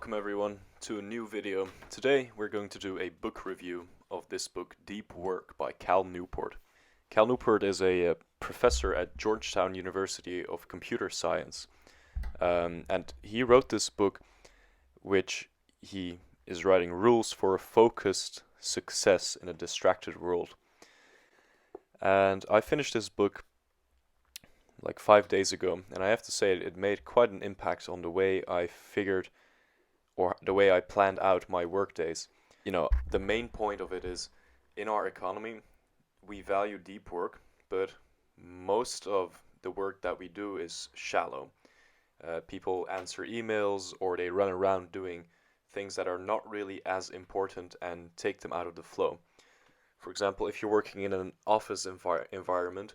Welcome everyone to a new video. Today we're going to do a book review of this book, Deep Work by Cal Newport. Cal Newport is a professor at Georgetown University of Computer Science. And he wrote this book which he is writing rules for a focused success in a distracted world. And I finished this book like 5 days ago, and I have to say it made quite an impact on the way I figured or the way I planned out my work days. The main point of it is in our economy, we value deep work, but most of the work that we do is shallow. People answer emails or they run around doing things that are not really as important and take them out of the flow. For example, if you're working in an office environment,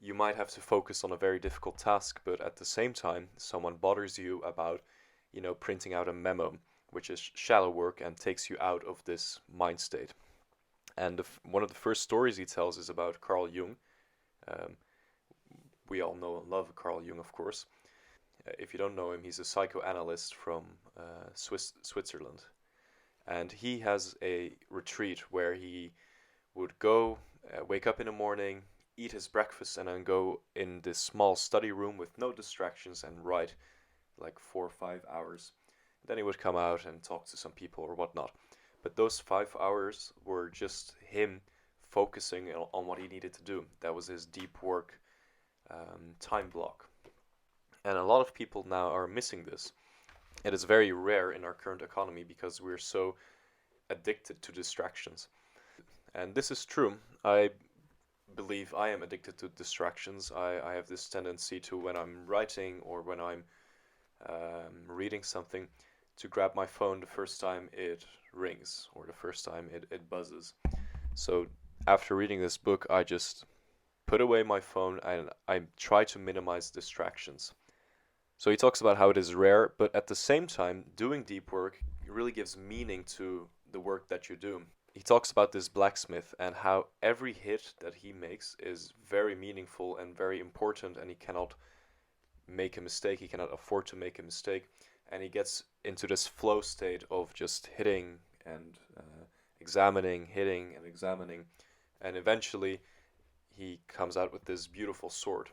you might have to focus on a very difficult task, but at the same time, someone bothers you about printing out a memo, which is shallow work and takes you out of this mind state. And one of the first stories he tells is about Carl Jung. We all know and love Carl Jung, of course. If you don't know him, he's a psychoanalyst from Switzerland. And he has a retreat where he would go, wake up in the morning, eat his breakfast, and then go in this small study room with no distractions and write like 4 or 5 hours. Then he would come out and talk to some people or whatnot. But those 5 hours were just him focusing on what he needed to do. That was his deep work time block. And a lot of people now are missing this. It is very rare in our current economy because we're so addicted to distractions. And this is true. I believe I am addicted to distractions. I have this tendency to, when I'm writing or when I'm reading something, to grab my phone the first time it rings or the first time it buzzes. So after reading this book, I just put away my phone and I try to minimize distractions. So he talks about how it is rare, but at the same time, doing deep work really gives meaning to the work that you do. He talks about this blacksmith and how every hit that he makes is very meaningful and very important, and he cannot make a mistake, he cannot afford to make a mistake, and he gets into this flow state of just hitting and examining, hitting and examining, and eventually he comes out with this beautiful sword.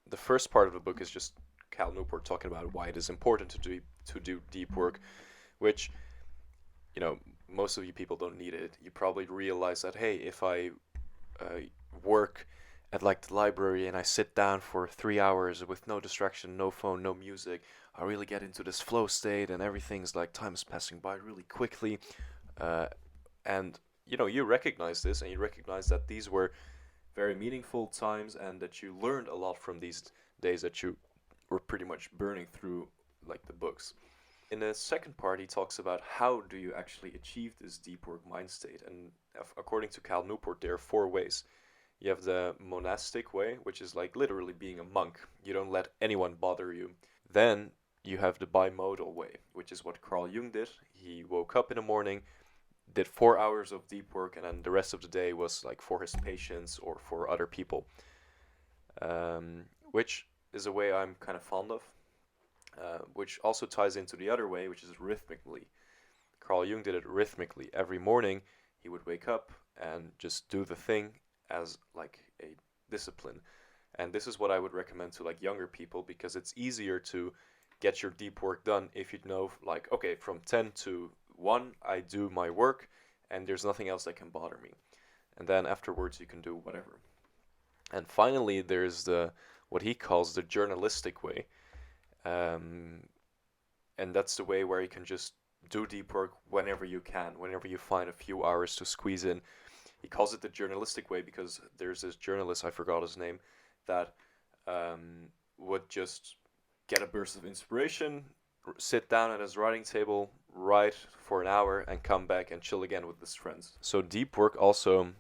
The first part of the book is just Cal Newport talking about why it is important to do deep work, which most of you people don't need it. You probably realize that, hey, if I work at like the library and I sit down for 3 hours with no distraction, no phone, no music, I really get into this flow state and everything's like time is passing by really quickly. And you recognize this, and you recognize that these were very meaningful times and that you learned a lot from these days that you were pretty much burning through like the books. In the second part, he talks about how do you actually achieve this deep work mind state. And according to Cal Newport, there are 4 ways. You have the monastic way, which is like literally being a monk. You don't let anyone bother you. Then you have the bimodal way, which is what Carl Jung did. He woke up in the morning, did 4 hours of deep work, and then the rest of the day was like for his patients or for other people, which is a way I'm kind of fond of. Which also ties into the other way, which is rhythmically. Carl Jung did it rhythmically. Every morning he would wake up and just do the thing as like a discipline. And this is what I would recommend to like younger people, because it's easier to get your deep work done if you know, like, okay, from 10 to 1 I do my work and there's nothing else that can bother me. And then afterwards you can do whatever. And finally there's what he calls the journalistic way. And that's the way where you can just do deep work whenever you can, whenever you find a few hours to squeeze in. He calls it the journalistic way because there's this journalist, I forgot his name, that would just get a burst of inspiration, sit down at his writing table, write for an hour, and come back and chill again with his friends. So deep work also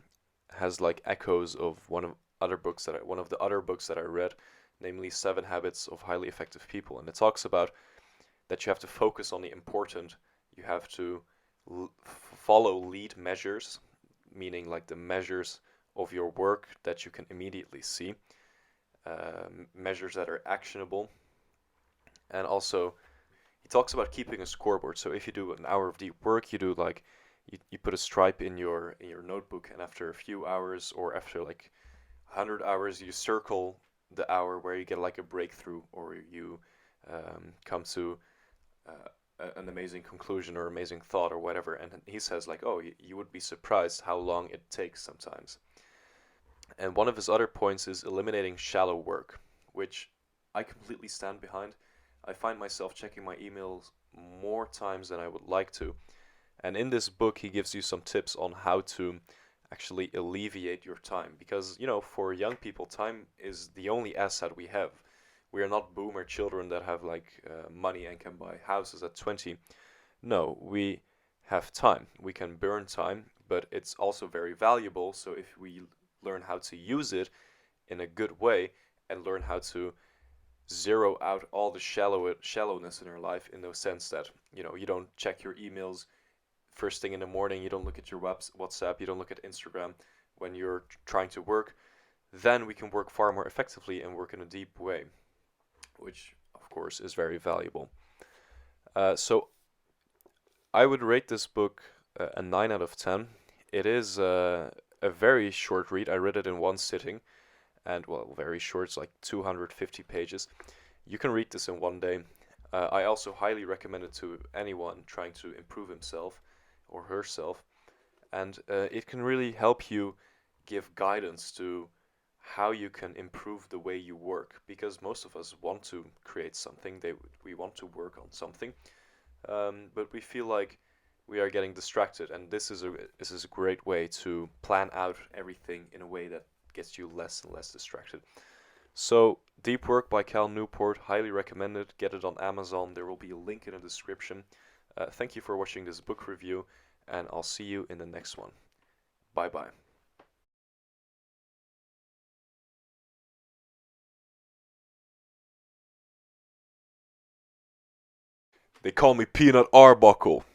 has like echoes of one of the other books that I read, namely 7 Habits of Highly Effective People. And it talks about that you have to focus on the important. You have to follow lead measures, meaning like the measures of your work that you can immediately see, measures that are actionable. And also he talks about keeping a scoreboard. So if you do an hour of deep work, you do like you put a stripe in your notebook, and after a few hours or after like 100 hours, you circle the hour where you get like a breakthrough or you come to an amazing conclusion or amazing thought or whatever. And he says like, oh, you would be surprised how long it takes sometimes. And one of his other points is eliminating shallow work, which I completely stand behind. I find myself checking my emails more times than I would like to. And in this book, he gives you some tips on how to actually alleviate your time. Because, you know, for young people, time is the only asset we have. We are not boomer children that have like money and can buy houses at 20. No, we have time. We can burn time, but it's also very valuable. So if we learn how to use it in a good way and learn how to zero out all the shallowness in our life, in the sense that, you know, you don't check your emails first thing in the morning, you don't look at your WhatsApp, you don't look at Instagram when you're trying to work, then we can work far more effectively and work in a deep way, which of course is very valuable. So I would rate this book a 9 out of 10. It is a very short read. I read it in one sitting, and well, very short, it's like 250 pages. You can read this in one day. I also highly recommend it to anyone trying to improve himself or herself, and it can really help you give guidance to how you can improve the way you work, because most of us want to create something, we want to work on something, but we feel like we are getting distracted, and this is a great way to plan out everything in a way that gets you less and less distracted. So, Deep Work by Cal Newport, highly recommended. Get it on Amazon. There will be a link in the description. Thank you for watching this book review, and I'll see you in the next one. Bye bye. They call me Peanut Arbuckle.